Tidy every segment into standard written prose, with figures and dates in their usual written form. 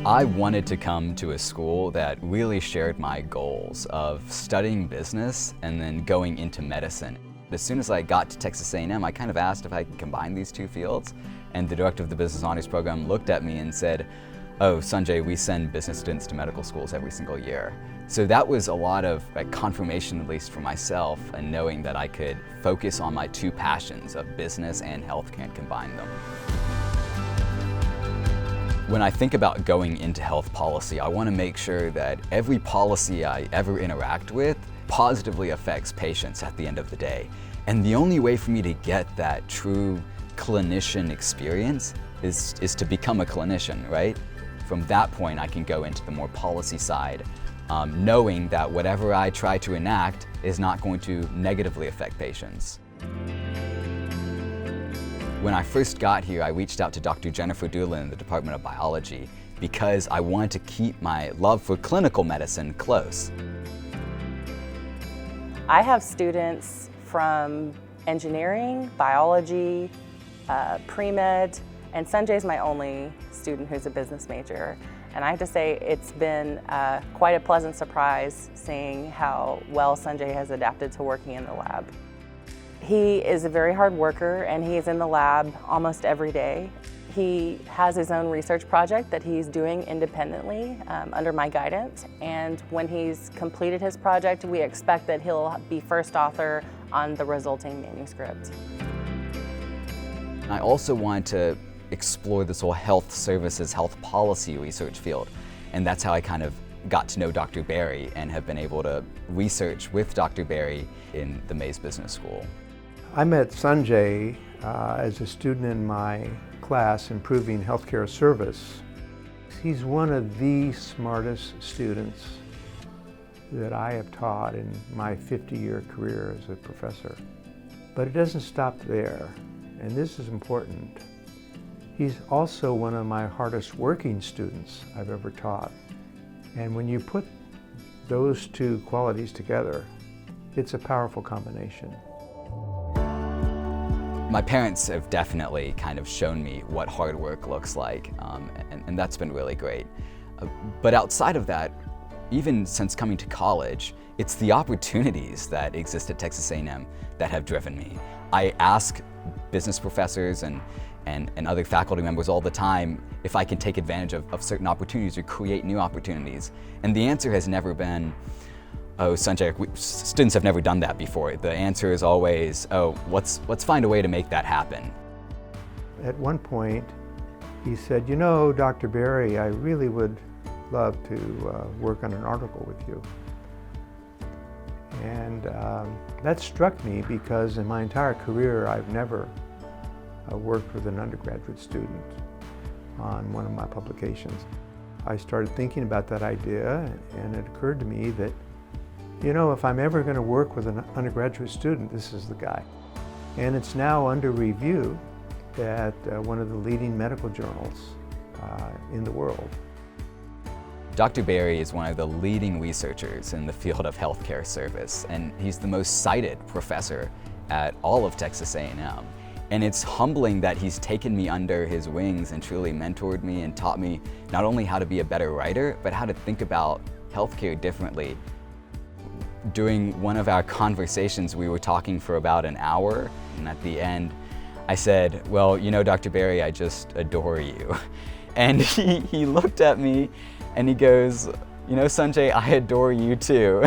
I wanted to come to a school that really shared my goals of studying business and then going into medicine. As soon as I got to Texas A&M, I kind of asked if I could combine these two fields, and the director of the Business Honors Program looked at me and said, "Oh, Sunjay, we send business students to medical schools every single year." So that was a lot of confirmation, at least for myself, and knowing that I could focus on my two passions of business and healthcare and combine them. When I think about going into health policy, I want to make sure that every policy I ever interact with positively affects patients at the end of the day. And the only way for me to get that true clinician experience is to become a clinician, right? From that point, I can go into the more policy side, knowing that whatever I try to enact is not going to negatively affect patients. When I first got here, I reached out to Dr. Jennifer Dulin in the Department of Biology because I wanted to keep my love for clinical medicine close. I have students from engineering, biology, pre-med, and Sunjay's my only student who's a business major. And I have to say it's been quite a pleasant surprise seeing how well Sunjay has adapted to working in the lab. He is a very hard worker and he is in the lab almost every day. He has his own research project that he's doing independently under my guidance, and when he's completed his project, we expect that he'll be first author on the resulting manuscript. I also want to explore this whole health services, health policy research field, and that's how I kind of got to know Dr. Berry and have been able to research with Dr. Berry in the Mays Business School. I met Sunjay as a student in my class, Improving Healthcare Service. He's one of the smartest students that I have taught in my 50-year career as a professor. But it doesn't stop there, and this is important. He's also one of my hardest working students I've ever taught. And when you put those two qualities together, it's a powerful combination. My parents have definitely kind of shown me what hard work looks like, and that's been really great. But outside of that, even since coming to college, it's the opportunities that exist at Texas A&M that have driven me. I ask business professors and other faculty members all the time if I can take advantage of certain opportunities or create new opportunities. And the answer has never been, "Oh, Sunjay, students have never done that before." The answer is always, "Oh, let's find a way to make that happen." At one point, he said, "You know, Dr. Berry, I really would love to work on an article with you." And that struck me because in my entire career, I've never worked with an undergraduate student on one of my publications. I started thinking about that idea, and it occurred to me that, you know, if I'm ever going to work with an undergraduate student, this is the guy. And it's now under review at one of the leading medical journals in the world. Dr. Berry is one of the leading researchers in the field of healthcare service, and he's the most cited professor at all of Texas A&M. And it's humbling that he's taken me under his wings and truly mentored me and taught me not only how to be a better writer, but how to think about healthcare differently. During one of our conversations, we were talking for about an hour, and at the end, I said, "Well, you know, Dr. Berry, I just adore you." And he looked at me and he goes, "You know, Sunjay, I adore you too."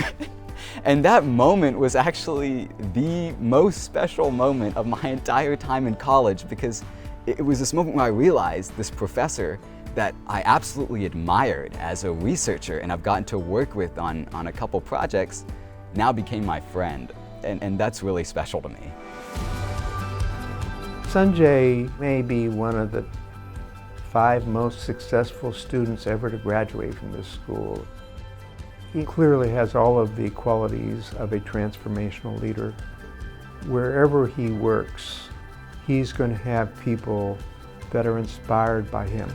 And that moment was actually the most special moment of my entire time in college, because it was this moment where I realized this professor that I absolutely admired as a researcher and I've gotten to work with on a couple projects now became my friend, and that's really special to me. Sunjay may be one of the 5 most successful students ever to graduate from this school. He clearly has all of the qualities of a transformational leader. Wherever he works, he's going to have people that are inspired by him.